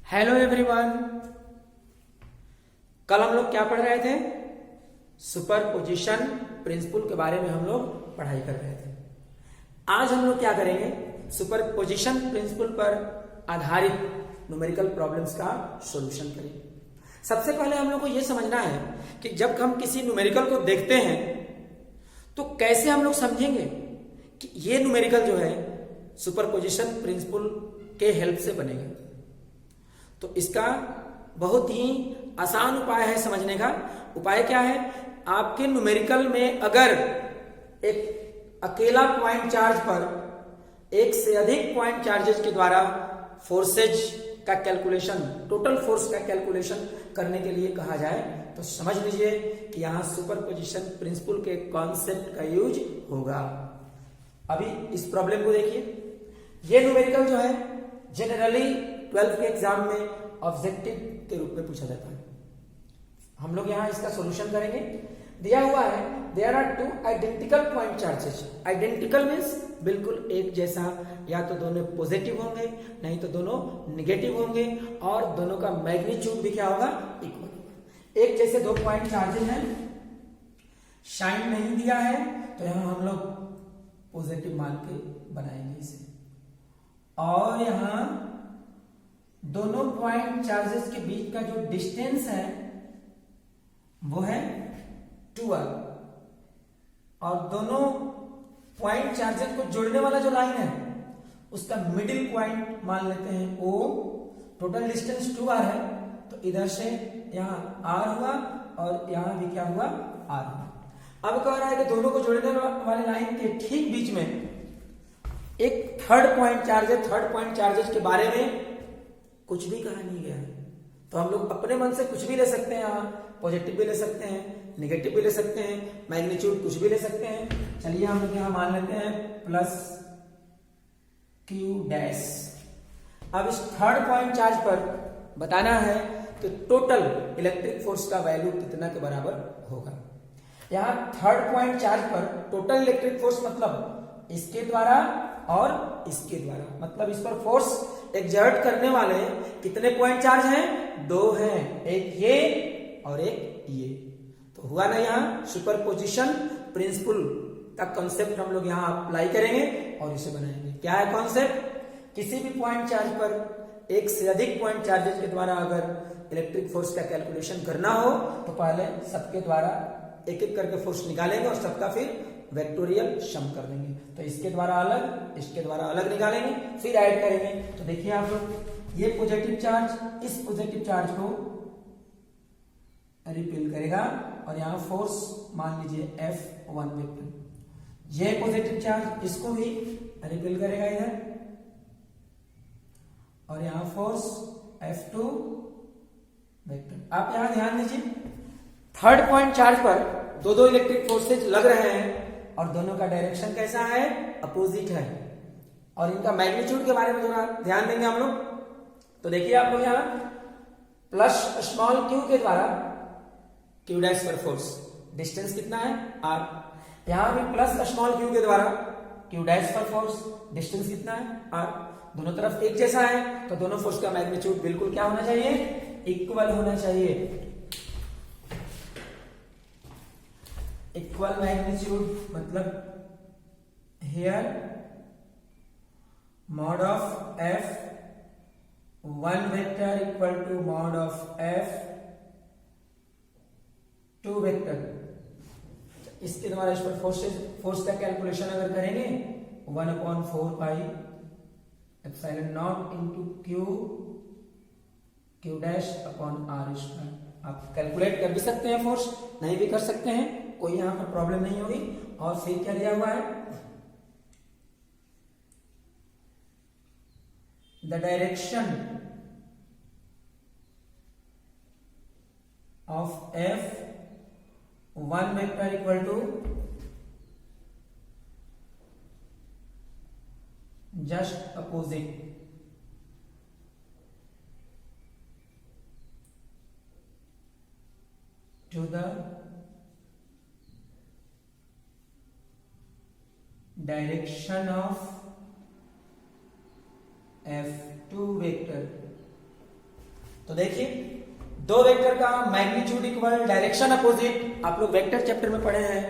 Hello everyone. कल हम लोग क्या पढ़ रहे थे? सुपरपोजिशन प्रिंसिपल के बारे में हम लोग पढ़ाई कर रहे थे। आज हम लोग क्या करेंगे? सुपरपोजिशन प्रिंसिपल पर आधारित न्यूमेरिकल प्रॉब्लम्स का सॉल्यूशन करेंगे। सबसे पहले हम लोग को यह समझना है कि जब हम किसी न्यूमेरिकल को देखते हैं तो कैसे हम लोग समझेंगे कि ये न्यूमेरिकल जो है सुपरपोजिशन प्रिंसिपल के हेल्प से बनेगा। तो इसका बहुत ही आसान उपाय है समझने का। उपाय क्या है? आपके न्यूमेरिकल में अगर एक अकेला पॉइंट चार्ज पर एक से अधिक पॉइंट चार्जेस के द्वारा फोर्सेज का कैलकुलेशन, टोटल फोर्स का कैलकुलेशन करने के लिए कहा जाए तो समझ लीजिए कि यहां सुपरपोजिशन प्रिंसिपल के कॉन्सेप्ट का यूज होगा। अभी इस प्रॉब्लम को देखिए। ये न्यूमेरिकल जो है जनरली 12th के एग्जाम में ऑब्जेक्टिव के रूप में पूछा जाता है। हम लोग यहां इसका सॉल्यूशन करेंगे। दिया हुआ है there are two identical point charges. Identical means बिल्कुल एक जैसा, या तो दोनों पॉजिटिव होंगे नहीं तो दोनों निगेटिव होंगे, और दोनों का मैग्नीट्यूड भी क्या होगा? इक्वल होगा। एक जैसे दो पॉइंट चार्जेस हैं, साइन नहीं दिया है तो यहां हम लोग पॉजिटिव मान के बनाएंगे इसे, और यहां दोनों पॉइंट चार्जेस के बीच का जो डिस्टेंस है वो है 2r, और दोनों पॉइंट चार्जेस को जोड़ने वाला जो लाइन है उसका मिडिल पॉइंट मान लेते हैं O। टोटल डिस्टेंस 2r है तो इधर से यहां r हुआ और यहां भी क्या हुआ? r हुआ। अब कह रहा है कि दोनों को जोड़ने वाले लाइन के ठीक बीच में एक थर्ड पॉइंट चार्ज है। थर्ड पॉइंट चार्जेस के बारे में कुछ भी कहा नहीं गया है, तो हम लोग अपने मन से कुछ भी ले सकते हैं। यहाँ पॉजिटिव भी ले सकते हैं, निगेटिव भी ले सकते हैं, मैग्नीट्यूड कुछ भी ले सकते हैं। चलिए हम लोग यहाँ मान लेते हैं प्लस क्यू डैश। अब इस थर्ड पॉइंट चार्ज पर बताना है कि टोटल इलेक्ट्रिक फोर्स का वैल्यू कितना के बराबर होगा। यहाँ थर्ड पॉइंट चार्ज पर टोटल इलेक्ट्रिक फोर्स मतलब इसके द्वारा और इसके द्वारा, मतलब इस पर फोर्स एक्सर्ट करने वाले कितने पॉइंट चार्ज हैं? दो हैं, एक ये और एक ये। तो हुआ ना, यहां सुपरपोजिशन प्रिंसिपल का कॉन्सेप्ट हम लोग यहां अप्लाई करेंगे और इसे बनाएंगे। क्या है कॉन्सेप्ट? किसी भी पॉइंट चार्ज पर एक से अधिक पॉइंट चार्जेस के द्वारा अगर इलेक्ट्रिक फोर्स का कैलकुलेशन करना हो तो पहले सबके द्वारा एक एक करके फोर्स निकालेंगे और सबका फिर वेक्टोरियल सम कर देंगे। तो इसके द्वारा अलग, इसके द्वारा अलग निकालेंगे, फिर ऐड करेंगे। तो देखिए आप लोग, ये पॉजिटिव चार्ज इस पॉजिटिव चार्ज को रिपेल करेगा और यहां फोर्स मान लीजिए F1 वेक्टर। ये पॉजिटिव चार्ज इसको भी रिपेल करेगा इधर, और यहां फोर्स F2 वेक्टर। आप यहां ध्यान दीजिए, थर्ड पॉइंट चार्ज पर दो दो इलेक्ट्रिक फोर्सेज लग रहे हैं और दोनों का डायरेक्शन कैसा है? अपोजिट है। और इनका मैग्नीट्यूड के बारे में थोड़ा ध्यान देंगे हम लोग। तो देखिए आप लोग यहां प्लस स्मॉल q के द्वारा q डैश पर फोर्स, डिस्टेंस कितना है? r। यहां भी प्लस स्मॉल q के द्वारा q डैश पर फोर्स, डिस्टेंस कितना है? r। दोनों तरफ एक जैसा है तो दोनों फोर्स का मैग्नीट्यूड बिल्कुल क्या होना चाहिए? इक्वल होना चाहिए। इक्वल मैग्नीट्यूड मतलब here mod of F1 vector equal to mod of F2 vector. इसके द्वारा इस पर फोर्स का कैलकुलेशन अगर करेंगे 1/4 pi epsilon not into Q dash upon r square. आप कैलकुलेट कर भी सकते हैं, फोर्स नहीं भी कर सकते हैं, कोई यहां पर प्रॉब्लम नहीं होगी। और फिर क्या दिया हुआ है? The direction of F1 vector equal to just opposite to the direction of F2 vector तो देखिए, दो वेक्टर का मैग्नीट्यूड इक्वल डायरेक्शन अपोजिट। आप लोग वेक्टर चैप्टर में पढ़े हैं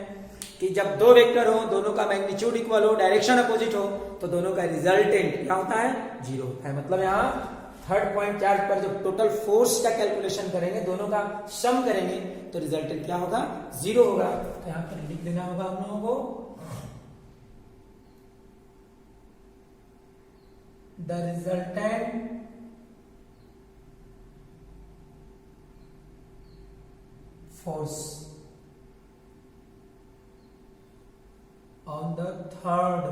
कि जब दो वेक्टर हो, दोनों का मैग्नीट्यूड इक्वल हो, डायरेक्शन अपोजिट हो, तो दोनों का रिजल्टेंट क्या होता है? जीरो होता है। मतलब यहाँ थर्ड पॉइंट चार्ज पर जब टोटल फोर्स का कैलकुलेशन करेंगे, दोनों का सम करेंगे, तो रिजल्टेंट क्या होगा? जीरो होगा। तो यहाँ पर लिख देना होगा हम लोगों को, the resultant force on the third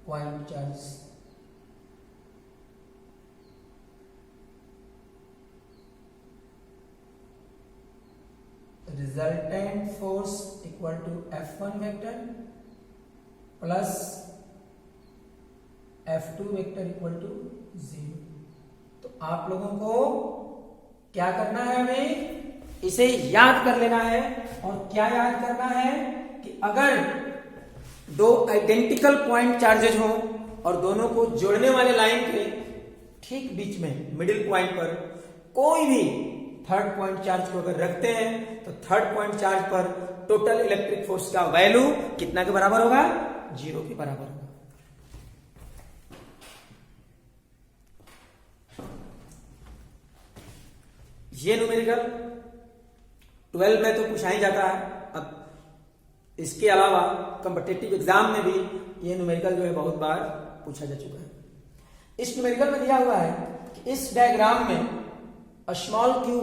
point charge resultant force equal to F1 vector plus F2 vector equal to 0। तो आप लोगों को क्या करना है? हमें इसे याद कर लेना है। और क्या याद करना है कि अगर दो आइडेंटिकल पॉइंट चार्जेज हो और दोनों को जोड़ने वाले लाइन के ठीक बीच में मिडिल पॉइंट पर कोई भी थर्ड पॉइंट चार्ज को अगर रखते हैं, तो थर्ड पॉइंट चार्ज पर टोटल इलेक्ट्रिक फोर्स का वैल्यू कितना के बराबर होगा? जीरो के बराबर होगा। ये न्यूमेरिकल 12 में तो पूछा ही जाता है। अब इसके अलावा कॉम्पिटिटिव एग्जाम में भी ये न्यूमेरिकल जो है बहुत बार पूछा जा चुका है। इस न्यूमेरिकल में दिया हुआ है कि इस डायग्राम में स्मॉल क्यू,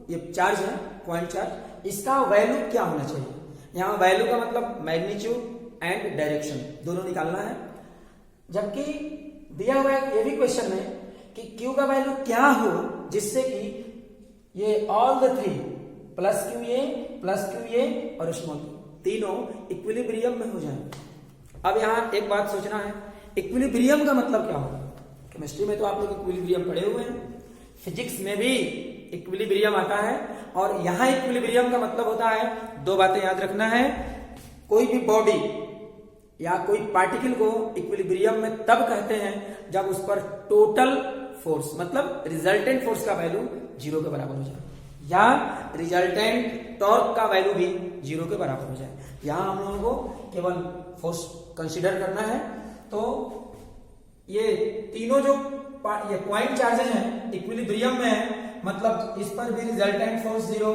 ये चार्ज है, पॉइंट चार्ज, इसका वैल्यू क्या होना चाहिए? यहां वैल्यू का मतलब मैग्नीट्यूड एंड डायरेक्शन दोनों निकालना है। जबकि दिया हुआ है ये भी क्वेश्चन में कि क्यू का वैल्यू क्या हो जिससे कि ये all the three plus Q ये और स्मॉल क्यू तीनों इक्विलिब्रियम में हो जाए। अब यहां एक बात सोचना है, इक्विलिब्रियम का मतलब क्या होगा? केमिस्ट्री में तो आप लोग इक्विलिब्रियम पढ़े हुए हैं, फिजिक्स में भी इक्विलिब्रियम आता है। और यहां इक्विलिब्रियम का मतलब होता है, दो बातें याद रखना है, कोई भी बॉडी या कोई पार्टिकल को इक्विलिब्रियम में तब कहते हैं जब उस पर टोटल फोर्स मतलब रिजल्टेंट फोर्स का वैल्यू जीरो के बराबर हो जाए, या रिजल्टेंट टॉर्क का वैल्यू भी जीरो के बराबर हो जाए। यहां हम लोगों को केवल फोर्स कंसीडर करना है। तो ये तीनों जो ये पॉइंट चार्जेस हैं इक्विलिब्रियम में है, मतलब इस पर भी रिजल्टेंट फोर्स जीरो,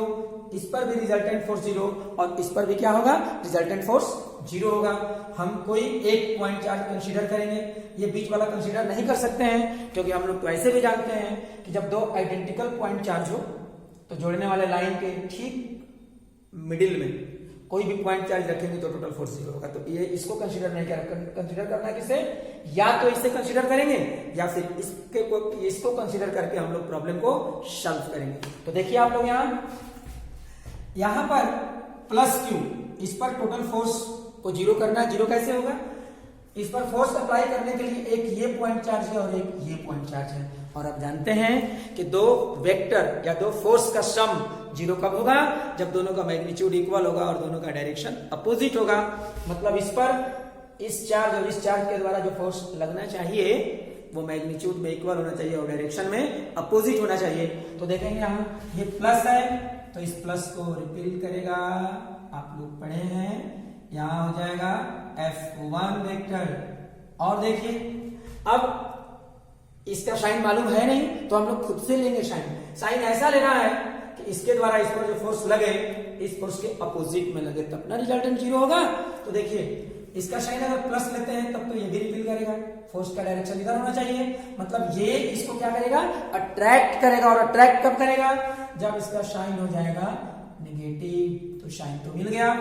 इस पर भी रिजल्टेंट फोर्स जीरो, और इस पर भी क्या होगा? रिजल्टेंट फोर्स जीरो होगा। हम कोई एक पॉइंट चार्ज कंसीडर करेंगे, ये बीच वाला कंसीडर नहीं कर सकते हैं, क्योंकि हम लोग तो ऐसे भी जानते हैं कि जब दो आइडेंटिकल पॉइंट चार्ज हो तो जोड़ने वाले लाइन के ठीक मिडिल में कोई भी पॉइंट चार्ज रखेंगे तो टोटल फोर्स जीरो होगा। तो ये इसको कंसीडर नहीं कंसीडर करना है किसे? या तो इसे कंसीडर करेंगे या फिर इसको कंसीडर करके हम लोग प्रॉब्लम को सॉल्व करेंगे। तो देखिए आप लोग यहां पर प्लस क्यू, इस पर टोटल फोर्स को जीरो करना है। जीरो कैसे होगा? इस पर फोर्स अप्लाई करने के लिए एक ये पॉइंट चार्ज है और एक ये पॉइंट चार्ज है। और आप जानते हैं कि दो वेक्टर या दो फोर्स का सम जीरो कब होगा? जब दोनों का मैग्नीट्यूड इक्वल होगा और दोनों का डायरेक्शन अपोजिट होगा। मतलब इस पर इस चार्ज और इस चार्ज के द्वारा जो फोर्स लगना चाहिए वो मैग्नीट्यूड में इक्वल होना चाहिए और डायरेक्शन में अपोजिट होना चाहिए। तो देखेंगे यहाँ ये प्लस है तो इस प्लस को रिपील करेगा, आप लोग पढ़े हैं, यहां हो जाएगा F1 वेक्टर। और देखिए अब इसका साइन मालूम है नहीं तो हम लोग खुद से लेंगे साइन। साइन ऐसा लेना है कि इसके द्वारा इस पर जो फोर्स लगे इस फोर्स के अपोजिट में लगे, तब ना रिजल्टेंट जीरो होगा। तो देखिए इसका साइन अगर प्लस लेते हैं तब तो ये भी रिपील करेगा, फोर्स का डायरेक्शन इधर होना चाहिए। मतलब ये इसको क्या करेगा? अट्रैक्ट करेगा। और अट्रैक्ट कब करेगा? जब इसका साइन हो जाएगा नेगेटिव। तो साइन तो मिल गया,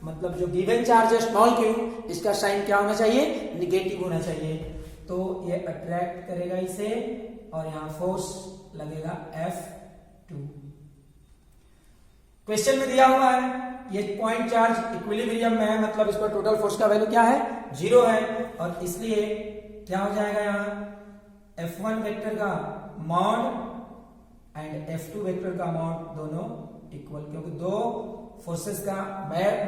मतलब जो गिवन चार्ज है स्मॉल क्यू, इसका साइन क्या होना चाहिए? निगेटिव होना चाहिए। तो ये अट्रैक्ट करेगा इसे और यहां फोर्स लगेगा F2। क्वेश्चन में दिया हुआ है ये पॉइंट चार्ज इक्विलिब्रियम में है, मतलब इस पर टोटल फोर्स का वैल्यू क्या है? जीरो है। और इसलिए क्या हो जाएगा? यहां F1 वेक्टर का मॉड एंड F2 वेक्टर का मॉड दोनों इक्वल, क्योंकि दो फोर्सेस का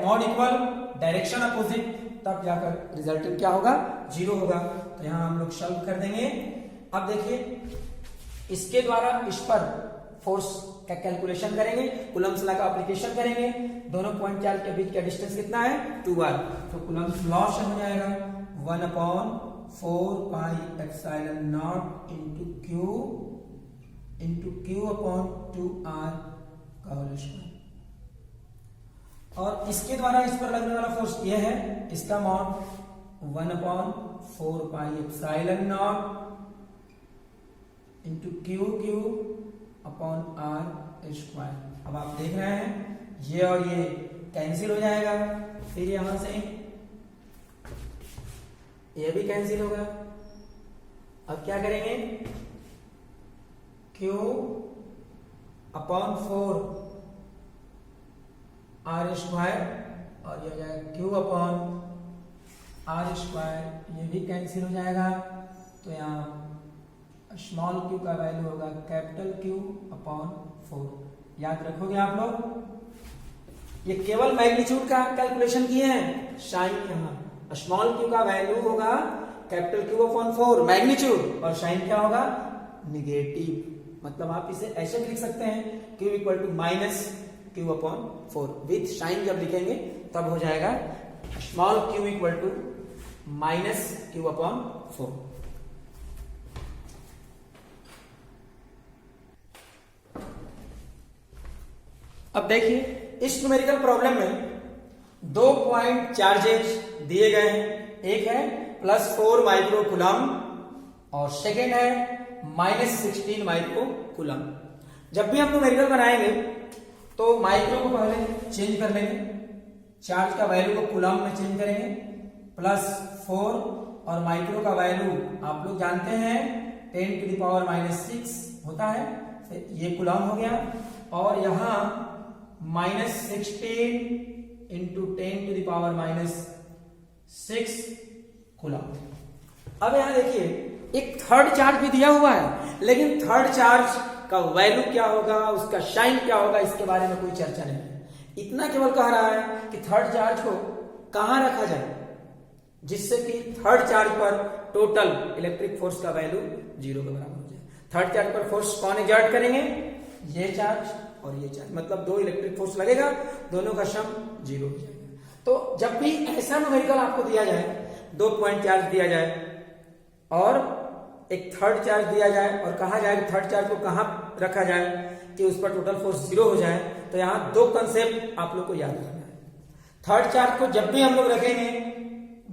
मॉड इक्वल, डायरेक्शन अपोजिट, तब जाकर रिजल्टेंट क्या होगा, 0 होगा। तो यहां हम लोग सॉल्व कर देंगे। अब देखिए इसके द्वारा इस पर फोर्स का कैलकुलेशन करेंगे, कूलम्स लॉ का एप्लीकेशन करेंगे। दोनों पॉइंट चार्ज के बीच का डिस्टेंस कितना है, 2r। तो कूलम्स लॉ से हो जाएगा 1/4 pi epsilon not into Q upon 2r का होल स्क्वायर। और इसके द्वारा इस पर लगने वाला फोर्स ये है, इसका mod 1/4 pi epsilon not into Q upon r square. अब आप देख रहे हैं ये और ये कैंसिल हो जाएगा, फिर यहां से ये भी कैंसिल होगा। अब क्या करेंगे, Q अपॉन 4 r स्क्वायर और ये हो जाएगा Q अपॉन r स्क्वायर, ये भी कैंसिल हो जाएगा। तो यहाँ स्मॉल q का वैल्यू होगा कैपिटल Q अपॉन 4। याद रखोगे आप लोग, ये केवल मैग्नीट्यूड का कैलकुलेशन किए हैं। साइन यहाँ स्मॉल q का वैल्यू होगा कैपिटल Q अपॉन 4 मैग्नीट्यूड, और साइन क्या होगा, निगेटिव। मतलब आप इसे ऐसे भी लिख सकते हैं Q equal to minus Q upon 4। With sign जब लिखेंगे तब हो जाएगा small q equal to minus Q upon 4। अब देखिए इस न्यूमेरिकल प्रॉब्लम में 2 पॉइंट चार्जेज दिए गए हैं। एक है +4 माइक्रो कूलम और सेकेंड है -16 माइक्रो कूलम। जब भी हम न्यूमेरिकल बनाएंगे तो माइक्रो को पहले चेंज कर लेंगे, चार्ज का वैल्यू को कूलम में चेंज करेंगे, +4 और माइक्रो का वैल्यू आप लोग जानते हैं 10⁻⁻6 होता है, फिर ये कूलम हो गया। और यहां -16 इंटू 10⁻⁻6 कूलम। अब यहां देखिए एक थर्ड चार्ज भी दिया हुआ है, लेकिन थर्ड चार्ज का वैल्यू क्या होगा, उसका साइन क्या होगा, इसके बारे में कोई चर्चा नहीं है। इतना केवल कह रहा है कि थर्ड चार्ज को कहां रखा जाए जिससे कि थर्ड चार्ज पर टोटल इलेक्ट्रिक फोर्स का वैल्यू 0 के बराबर हो जाए। थर्ड चार्ज पर फोर्स कौन एग्जर्ट करेंगे, ये चार्ज और ये चार्ज, मतलब 2 इलेक्ट्रिक फोर्स लगेगा, दोनों का सम 0 हो जाएगा। तो जब भी ऐसा न्यूमेरिकल आपको दिया जाए, 2 पॉइंट चार्ज दिया जाए और एक थर्ड चार्ज दिया जाए और कहा जाए कि थर्ड चार्ज को कहां रखा जाए कि उस पर टोटल फोर्स 0 हो जाए, तो यहां 2 कंसेप्ट आप लोग को याद रखना है। थर्ड चार्ज को जब भी हम लोग रखेंगे,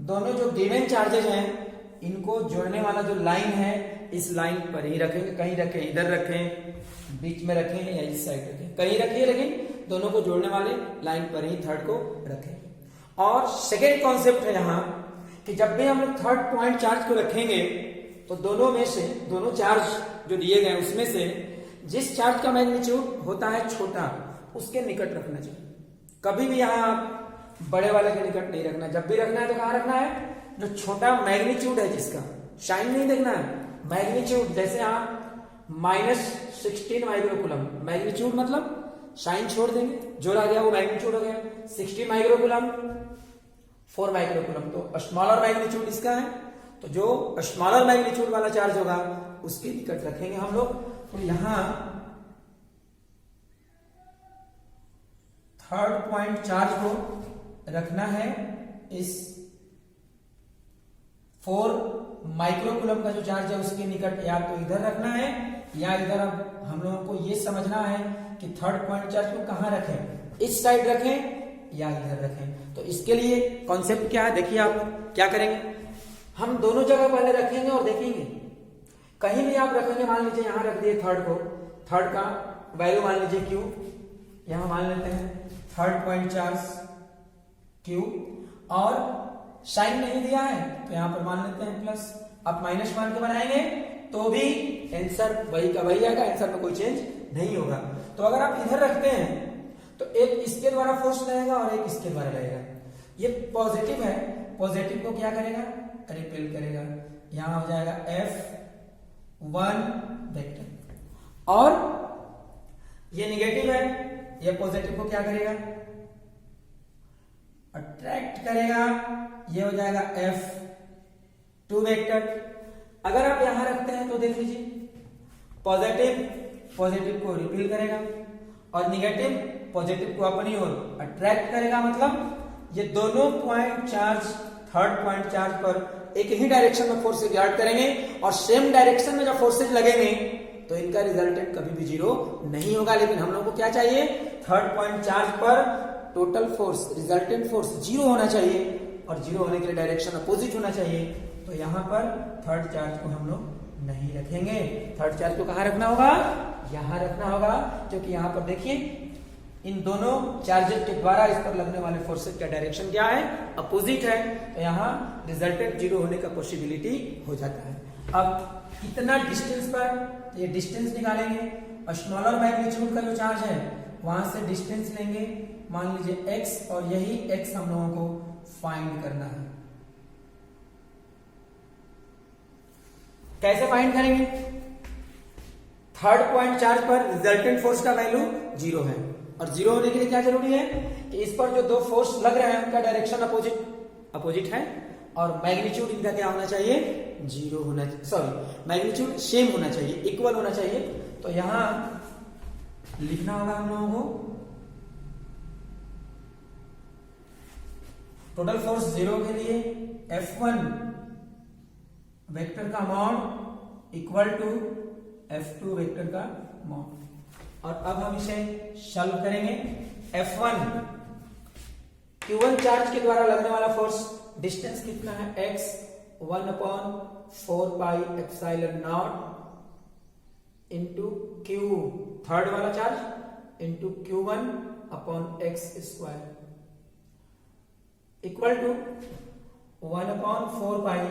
दोनों जो गिवन चार्जेज हैं इनको जोड़ने वाला जो लाइन है इस लाइन पर ही रखेंगे। कहीं रखें, इधर रखें, बीच में रखें या इस साइड रखें, कहीं रखिए, लेकिन दोनों को जोड़ने वाले लाइन पर ही थर्ड को रखें। और सेकेंड कॉन्सेप्ट है यहाँ कि जब भी हम लोग थर्ड पॉइंट चार्ज को रखेंगे तो दोनों में से, दोनों चार्ज जो दिए गए उसमें से जिस चार्ज का मैग्नीट्यूड होता है छोटा, उसके निकट रखना चाहिए। कभी भी यहाँ आप बड़े वाले के निकट नहीं रखना। जब भी रखना है तो कहाँ रखना है, जो छोटा मैग्नीट्यूड है जिसका, साइन नहीं देखना है, मैग्नीट्यूड। जैसे आप -16 माइक्रो कूलम, मैग्नीट्यूड मतलब साइन छोड़ देंगे, जो आ गया वो मैग्नीट्यूड हो गया। 16 माइक्रो कूलम 4 माइक्रो कूलम, तो स्मॉलर मैग्नीट्यूड इसका है, तो जो स्मॉलर मैग्नीट्यूड वाला चार्ज होगा उसके निकट रखेंगे हम लोग। तो यहां थर्ड पॉइंट चार्ज को रखना है इस 4 माइक्रो कूलम का जो चार्ज है उसके निकट, या तो इधर रखना है या इधर। अब हम लोगों को ये समझना है कि थर्ड पॉइंट चार्ज को कहां रखें, इस साइड रखें या इधर रखें। तो इसके लिए कॉन्सेप्ट क्या है, देखिए आप क्या करेंगे, हम दोनों जगह पहले रखेंगे और देखेंगे। कहीं भी आप रखेंगे, मान लीजिए यहां रख दिए थर्ड को, थर्ड का वैल्यू मान लीजिए Q, यहां मान लेते हैं थर्ड पॉइंट चार्ज Q, और साइन नहीं दिया है तो यहां पर मान लेते हैं प्लस। आप माइनस मान के बनाएंगे तो भी आंसर वही का वही आएगा, आंसर में कोई चेंज नहीं होगा। तो अगर आप इधर रखते हैं तो एक इसके द्वारा फोर्स लगेगा और एक इसके द्वारा लगेगा। ये पॉजिटिव है, पॉजिटिव को क्या करेगा, रिपेल करेगा, यहां हो जाएगा F1 वेक्टर। और ये निगेटिव है, ये पॉजिटिव को क्या करेगा, अट्रैक्ट करेगा, ये हो जाएगा F2 वेक्टर। अगर आप यहां रखते हैं तो देख लीजिए, पॉजिटिव को रिपील करेगा और निगेटिव पॉजिटिव को अपनी ओर अट्रैक्ट करेगा। मतलब ये दोनों point charge third point charge पर एक ही डायरेक्शन में फोर्स एक्सर्ट करेंगे और सेम डायरेक्शन में जब फोर्सेज लगेंगे तो इनका रिजल्टेंट कभी भी जीरो नहीं होगा। लेकिन हम लोग को क्या चाहिए, थर्ड पॉइंट चार्ज पर total force, resultant force zero होना चाहिए और जीरो होने के लिए डायरेक्शन अपोजिट होना चाहिए। तो यहाँ पर थर्ड चार्ज को हम लोग नहीं रखेंगे। थर्ड चार्ज को कहाँ रखना होगा, यहां रखना होगा, क्योंकि यहाँ पर देखिए इन दोनों चार्जेस के द्वारा इस पर लगने वाले फोर्सेस का डायरेक्शन क्या है, अपोजिट है। तो यहाँ रिजल्टेंट जीरो होने का पॉसिबिलिटी हो जाता है। अब इतना डिस्टेंस पर ये डिस्टेंस निकालेंगे और स्मॉलर मैग्नीट्यूड का जो चार्ज है वहां से डिस्टेंस लेंगे, मान लीजिए x, और यही x हम लोगों को फाइंड करना है। कैसे फाइंड करेंगे, थर्ड पॉइंट चार्ज पर रिजल्टेंट फोर्स का वैल्यू जीरो है और जीरो होने के लिए क्या जरूरी है कि इस पर जो दो फोर्स लग रहे हैं उनका डायरेक्शन अपोजिट है और मैग्नीट्यूड इनका क्या होना चाहिए, जीरो होना, सॉरी मैग्नीट्यूड सेम होना चाहिए, इक्वल होना चाहिए। तो यहां लिखना होगा हम लोगों को टोटल फोर्स जीरो के लिए F1 वेक्टर का mod equal to F2 vector का मॉड। और अब हम इसे सॉल्व करेंगे। F1 Q1 चार्ज के द्वारा लगने वाला फोर्स, डिस्टेंस कितना है x, 1/4 pi epsilon not into Q third वाला charge into Q1 upon x square equal to 1/4 pi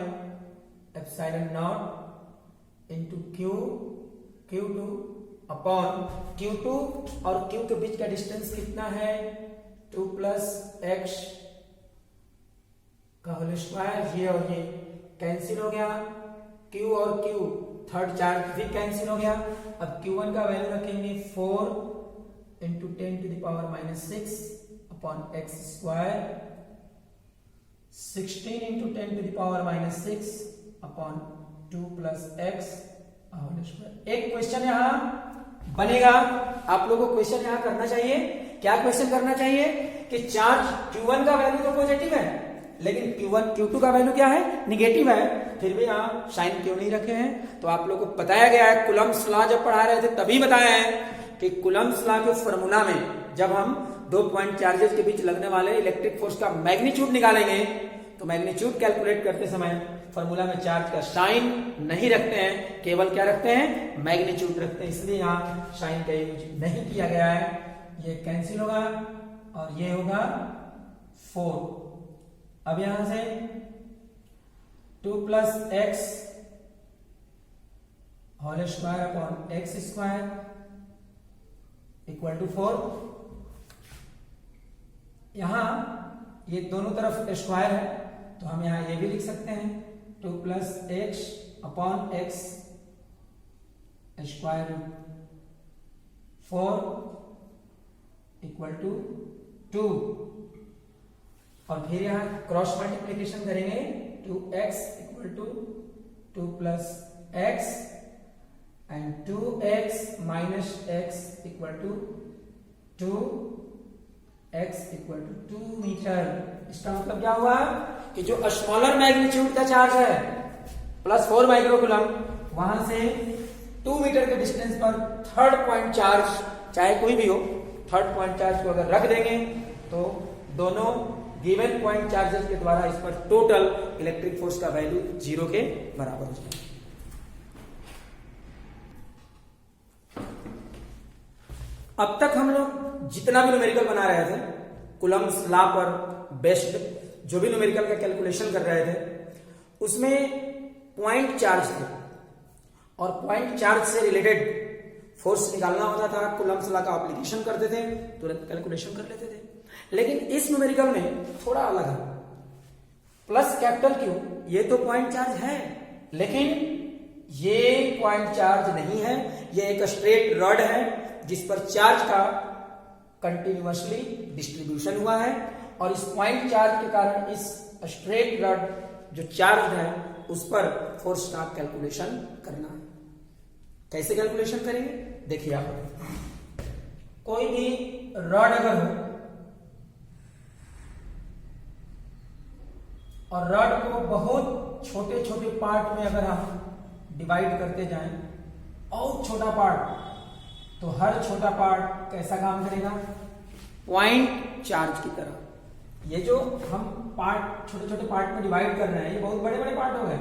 epsilon not into Q2 upon Q2 और Q के बीच का डिस्टेंस कितना है, 2 + x का होल स्क्वायर। ये और ये कैंसिल हो गया, Q और Q थर्ड चार्ज भी कैंसिल हो गया। अब Q1 का वैल्यू रखेंगे 4 × 10⁻⁻6 upon x square, 16 × 10⁻⁻6 upon 2 + x whole square. एक क्वेश्चन यहां बनेगा, आप लोगों को क्वेश्चन यहां करना चाहिए। क्या क्वेश्चन करना चाहिए कि चार्ज Q1 का वैल्यू तो पॉजिटिव है लेकिन Q2 का वैल्यू क्या है, निगेटिव है, फिर भी यहाँ साइन क्यों नहीं रखे हैं। तो आप लोगों को बताया गया है, कुलम्ब्स लॉ जब पढ़ा रहे थे तभी बताया है कि कुलम्ब्स लॉ के फॉर्मूला में जब हम दो पॉइंट चार्जेस के बीच लगने वाले इलेक्ट्रिक फोर्स का मैग्नीट्यूड निकालेंगे तो मैग्नीट्यूड कैलकुलेट करते समय फॉर्मूला में चार्ज का साइन नहीं रखते हैं, केवल क्या रखते हैं, मैग्नीट्यूड रखते हैं। इसलिए यहाँ साइन का यूज नहीं किया गया है। ये कैंसिल होगा और ये होगा 4। अब यहां से 2 + x whole square upon x square equal to 4। यहां ये दोनों तरफ स्क्वायर है तो हम यहां ये भी लिख सकते हैं 2 + x upon x square 4 equal to 2। और फिर यहां क्रॉस मल्टीप्लीकेशन करेंगे 2x equal to 2 + x and 2x minus x equal to 2x equal to 2 metre. इसका मतलब क्या हुआ कि जो स्मॉलर मैग्नीट्यूड का चार्ज है +4 माइक्रोकूलम, वहां से 2 मीटर के डिस्टेंस पर थर्ड पॉइंट चार्ज, चाहे कोई भी हो, थर्ड पॉइंट चार्ज को अगर रख देंगे तो दोनों गिवन पॉइंट चार्जेस के द्वारा इस पर टोटल इलेक्ट्रिक फोर्स का वैल्यू 0 के बराबर हो जाएगा। अब तक हम लोग जितना भी न्यूमेरिकल बना रहे थे, कुलम्ब्स लॉ पर बेस्ड जो भी न्यूमेरिकल का कैलकुलेशन कर रहे थे, उसमें पॉइंट चार्ज थे और पॉइंट चार्ज से रिलेटेड फोर्स निकालना होता था। कुलम्ब्स लॉ का एप्लीकेशन करते थे, तुरंत कैलकुलेशन कर लेते थे। लेकिन इस न्यूमेरिकल में थोड़ा अलग है। प्लस कैपिटल Q ये तो पॉइंट चार्ज है लेकिन ये पॉइंट चार्ज नहीं है, ये एक स्ट्रेट रॉड है जिस पर चार्ज का कंटिन्यूअसली डिस्ट्रीब्यूशन हुआ है और इस पॉइंट चार्ज के कारण इस स्ट्रेट रॉड जो चार्ज है उस पर फोर्स का कैलकुलेशन करना है। कैसे कैलकुलेशन करेंगे देखिए आप, कोई भी रॉड अगर हो और रॉड को बहुत छोटे छोटे पार्ट में अगर हम डिवाइड करते जाएं, बहुत छोटा पार्ट, तो हर छोटा पार्ट कैसा काम करेगा, पॉइंट चार्ज की तरह। ये जो हम पार्ट छोटे छोटे पार्ट में डिवाइड कर रहे हैं, ये बहुत बड़े बड़े पार्ट हो गए,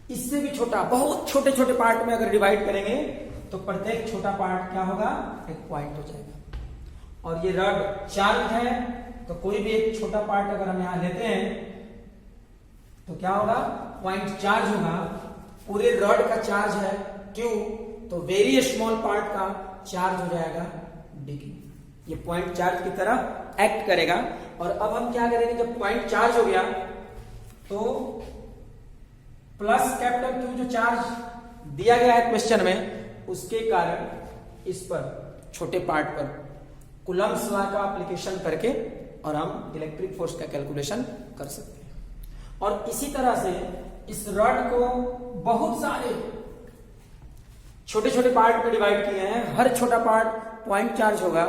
इससे भी छोटा बहुत छोटे छोटे पार्ट में अगर डिवाइड करेंगे तो प्रत्येक छोटा पार्ट क्या होगा, एक पॉइंट हो जाएगा। और ये रॉड चार्ज है, तो कोई भी एक छोटा पार्ट अगर हम यहां लेते हैं तो क्या होगा, पॉइंट चार्ज होगा। पूरे रॉड का चार्ज है Q, तो वेरी स्मॉल पार्ट का चार्ज हो जाएगा dq। ये पॉइंट चार्ज की तरह एक्ट करेगा। और अब हम क्या करेंगे, जब पॉइंट चार्ज हो गया तो प्लस कैपिटल Q जो चार्ज दिया गया है क्वेश्चन में, उसके कारण इस पर छोटे पार्ट पर कूलम्ब्स लॉ का एप्लीकेशन करके और हम इलेक्ट्रिक फोर्स का कैलकुलेशन कर सकते हैं। और इसी तरह से इस रॉड को बहुत सारे छोटे छोटे पार्ट में डिवाइड किए हैं, हर छोटा पार्ट पॉइंट चार्ज होगा,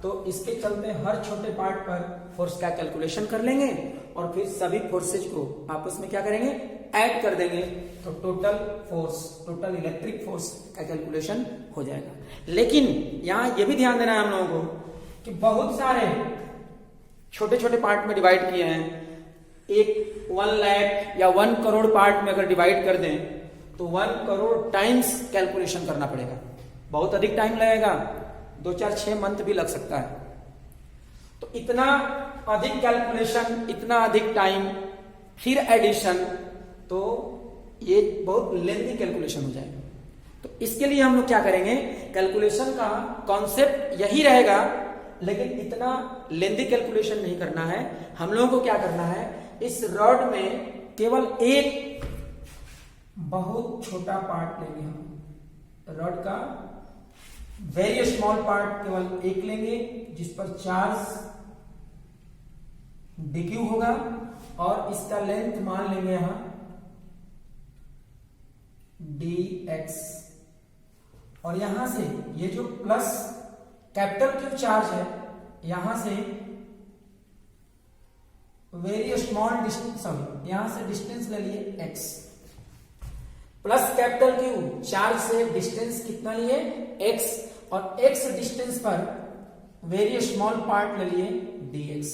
तो इसके चलते हर छोटे पार्ट पर फोर्स का कैलकुलेशन कर लेंगे और फिर सभी फोर्सेज को आपस में क्या करेंगे, ऐड कर देंगे, तो total force, total electric force का कैलकुलेशन हो जाएगा। लेकिन यहां यह भी ध्यान देना है हम लोगों को कि बहुत सारे छोटे छोटे पार्ट में डिवाइड किए हैं। एक 1 लाख या 1 करोड़ पार्ट में अगर डिवाइड कर दें तो 1 करोड़ टाइम्स कैलकुलेशन करना पड़ेगा, बहुत अधिक टाइम लगेगा, 2-4-6 मंथ भी लग सकता है। तो इतना अधिक कैलकुलेशन, इतना अधिक टाइम, फिर एडिशन, तो ये बहुत लेंथी कैलकुलेशन हो जाएगा। तो इसके लिए हम लोग क्या करेंगे, कैलकुलेशन का कॉन्सेप्ट यही रहेगा, लेकिन इतना लेंथी कैलकुलेशन नहीं करना है। हम लोगों को क्या करना है, इस रॉड में केवल एक बहुत छोटा पार्ट लेंगे, हम रॉड का वेरी स्मॉल पार्ट केवल एक लेंगे, जिस पर चार्ज dq होगा और इसका लेंथ मान लेंगे यहां dx। और यहां से ये जो प्लस कैपिटल Q चार्ज है, यहां से वेरी स्मॉल डिस्टेंस, सॉरी यहां से डिस्टेंस ले लिए x, plus capital Q charge से डिस्टेंस कितना लिए x, और x डिस्टेंस पर वेरी स्मॉल पार्ट ले लिए dx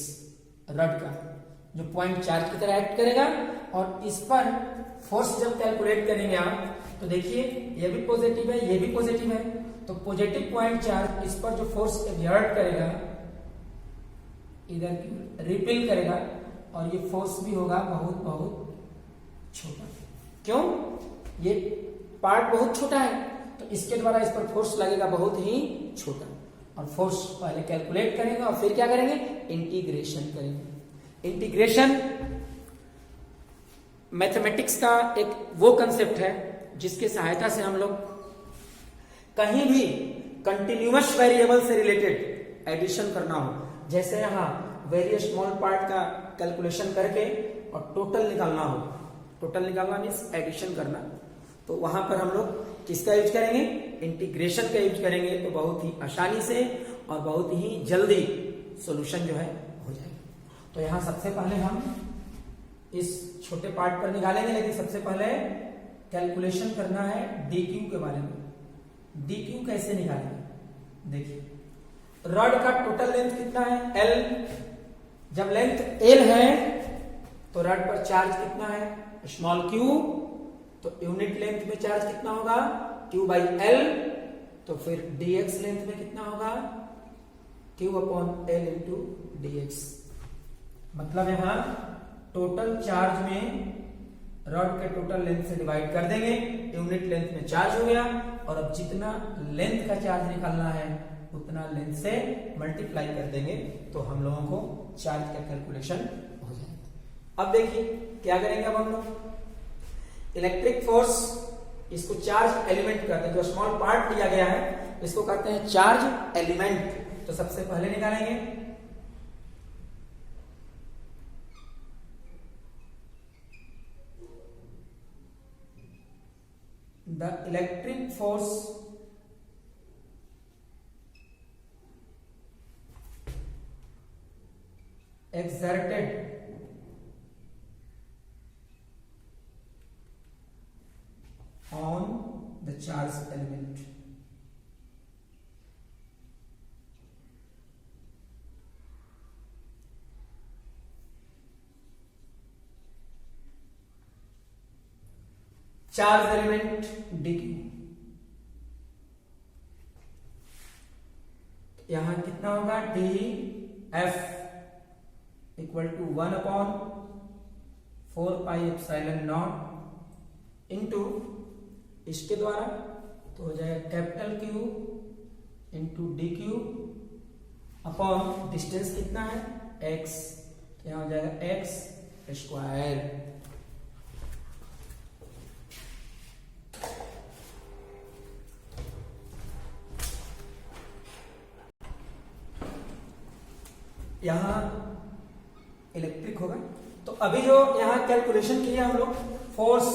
रॉड का, जो पॉइंट चार्ज की तरह एक्ट करेगा। और इस पर फोर्स जब कैलकुलेट करेंगे आप, तो देखिए ये भी पॉजिटिव है, ये भी पॉजिटिव है, तो पॉजिटिव पॉइंट चार्ज इस पर जो फोर्स एक्सर्ट करेगा, इधर रिपेल करेगा, और ये फोर्स भी होगा बहुत बहुत छोटा। क्यों, ये पार्ट बहुत छोटा है, तो इसके द्वारा इस पर फोर्स लगेगा बहुत ही छोटा। और फोर्स पहले कैलकुलेट करेंगे और फिर क्या करेंगे, इंटीग्रेशन करेंगे। इंटीग्रेशन मैथमेटिक्स का एक वो कंसेप्ट है जिसकी सहायता से हम लोग कहीं भी कंटिन्यूअस वेरिएबल से रिलेटेड एडिशन करना हो, जैसे यहां वेरी स्मॉल पार्ट का कैलकुलेशन करके और टोटल निकालना हो, टोटल निकालना मीन्स एडिशन करना, तो वहां पर हम लोग किसका यूज करेंगे, इंटीग्रेशन का यूज करेंगे, तो बहुत ही आसानी से और बहुत ही जल्दी सॉल्यूशन जो है हो जाएगा। तो यहां सबसे पहले हम इस छोटे पार्ट पर निकालेंगे, लेकिन सबसे पहले कैलकुलेशन करना है dq के बारे में। dq कैसे निकालेंगे, देखिए रॉड का टोटल लेंथ कितना है, l। जब लेंथ l है तो रॉड पर चार्ज कितना है, स्मॉल q, तो यूनिट लेंथ में चार्ज कितना होगा, q बाई l, तो फिर dx लेंथ में कितना होगा, q upon l into dx। मतलब यहां टोटल चार्ज में रॉड के टोटल लेंथ से डिवाइड कर देंगे, यूनिट लेंथ में चार्ज हो गया, और अब जितना लेंथ का चार्ज निकालना है उतना लेंथ से मल्टीप्लाई कर देंगे, तो हम लोगों को चार्ज का कैलकुलेशन हो जाएगा। अब देखिए क्या करेंगे, अब हम लोग इलेक्ट्रिक फोर्स, इसको चार्ज एलिमेंट कहते हैं, जो स्मॉल पार्ट लिया गया है इसको कहते हैं चार्ज एलिमेंट। तो सबसे पहले निकालेंगे the electric force exerted on the charge element. Charge element dq, यहां कितना होगा df इक्वल टू 1/4πε0 इंटू इसके द्वारा तो हो जाएगा capital Q into D Q upon distance कितना है x, यहां हो जाएगा x स्क्वायर। यहां इलेक्ट्रिक होगा। तो अभी जो यहां कैलकुलेशन किया हम लोग फोर्स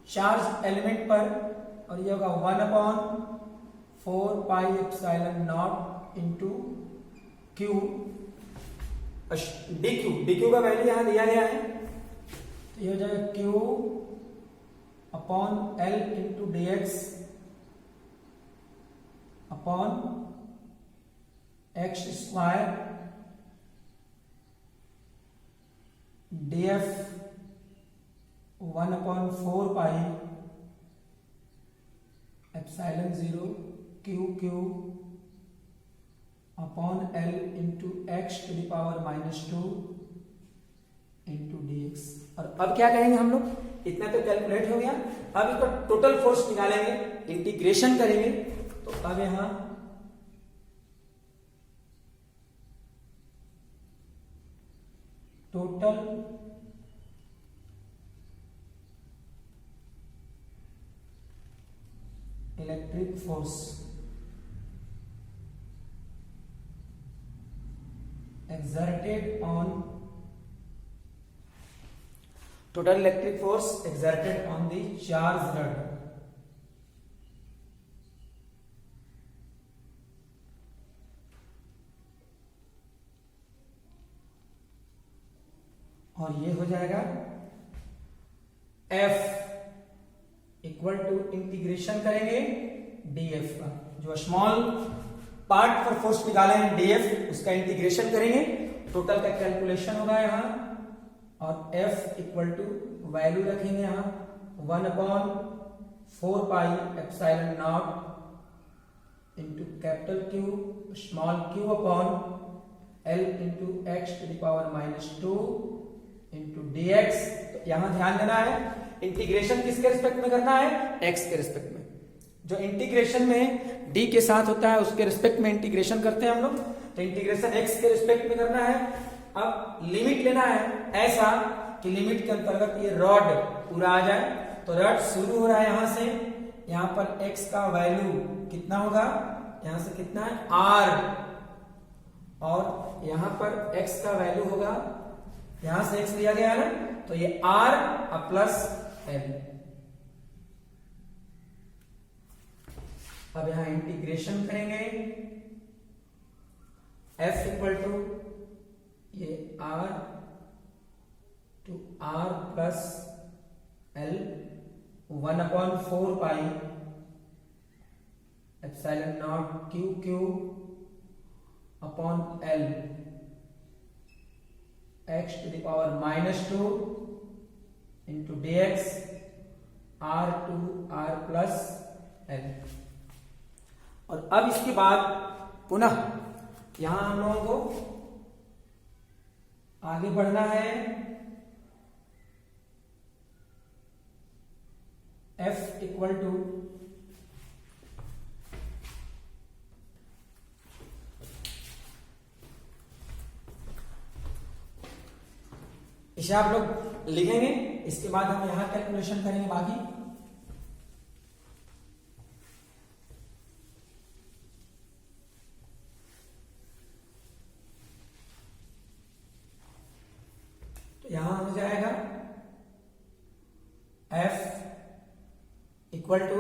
चार्ज एलिमेंट पर, और ये होगा 1/4πε0 इंटू क्यू डी क्यू का वैल्यू यहां दिया गया है, तो ये हो जाएगा Q upon L into D X upon X square df 1/4πε0 q upon l into X to the power -2 into dx। और अब क्या करेंगे हम लोग, इतना तो कैलकुलेट हो गया, अब इसका टोटल फोर्स निकालेंगे, इंटीग्रेशन करेंगे। तो अब यहां total electric force exerted on total electric force exerted on the charged rod, और ये हो जाएगा F इक्वल टू इंटीग्रेशन करेंगे df का, जो स्मॉल पार्ट पर फोर्स निकाले हैं df, उसका इंटीग्रेशन करेंगे, टोटल का कैलकुलेशन होगा यहां, और F इक्वल टू वैल्यू रखेंगे यहां 1/4πε0 into capital Q small q upon L into X to the power -2 into dx। तो यहां ध्यान देना है इंटीग्रेशन किसके रिस्पेक्ट में करना है, x के रिस्पेक्ट में। जो इंटीग्रेशन में d के साथ होता है उसके रिस्पेक्ट में इंटीग्रेशन करते हैं हम लोग, तो इंटीग्रेशन x के रिस्पेक्ट में करना है। अब लिमिट लेना है ऐसा कि लिमिट के अंतर्गत ये रॉड पूरा आ जाए। तो रॉड शुरू हो रहा है यहां से, यहां पर x का वैल्यू कितना होगा, यहां से कितना है r, और यहां पर x का वैल्यू होगा, यहां से x लिया गया है ना, तो ये r प्लस l। अब यहां इंटीग्रेशन करेंगे, f इक्वल टू ये r to r plus l 1/4πε0 q upon l x to the power -2 into dx r to r plus l। और अब इसके बाद पुनः यहां हम लोगों को आगे बढ़ना है, F इक्वल टू इसे आप लोग लिखेंगे, इसके बाद हम यहां कैलकुलेशन करेंगे बाकी। तो यहां हो जाएगा F equal to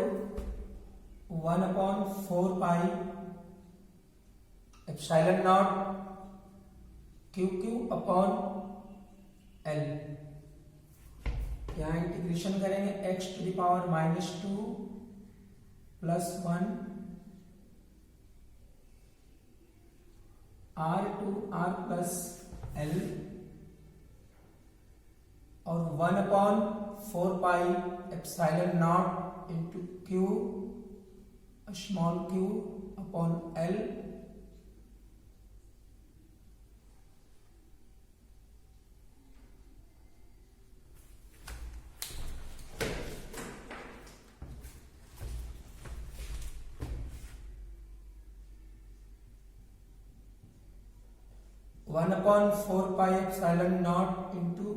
1/4 pi epsilon naught QQ upon L। यहां इंटीग्रेशन करेंगे x⁻⁻2 + 1 r to r plus L और 1/4 pi epsilon not into Q small q upon L। One upon 4 pi epsilon not into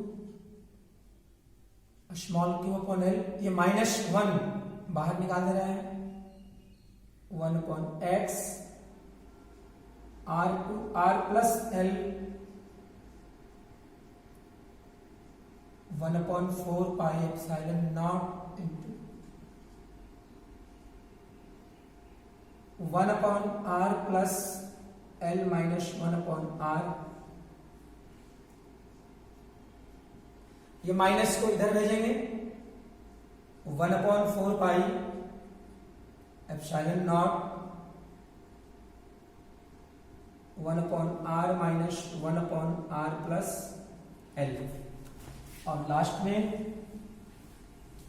small Q upon L. ये -1 बाहर निकाल दे रहे हैं। 1/x r to r plus L 1/4 pi epsilon not into 1/r plus L minus 1/r। ये minus को इधर भेजेंगे। 1/4 pi epsilon naught 1/r minus 1/r plus L। और लास्ट में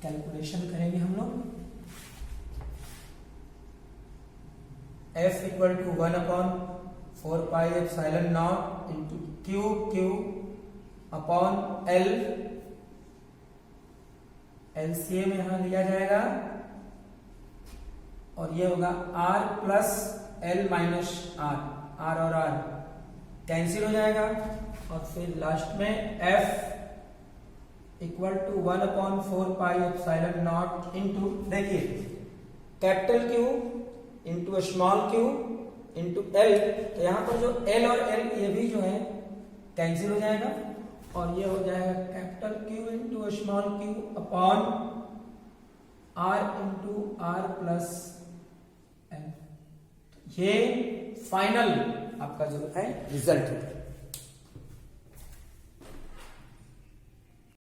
कैलकुलेशन करेंगे हम लोग। F equal to 1/4 pi epsilon not into Q upon L। LCM यहां लिया जाएगा और ये होगा R plus L minus R। R और R कैंसिल हो जाएगा। और फिर लास्ट में F equal to 1/4 pi epsilon not into, देखिए capital Q into small q into L। तो यहां पर जो L और L ये भी जो है कैंसिल हो जाएगा और ये हो जाएगा capital Q into small q upon R into R plus L। ये फाइनल आपका जो है रिजल्ट है।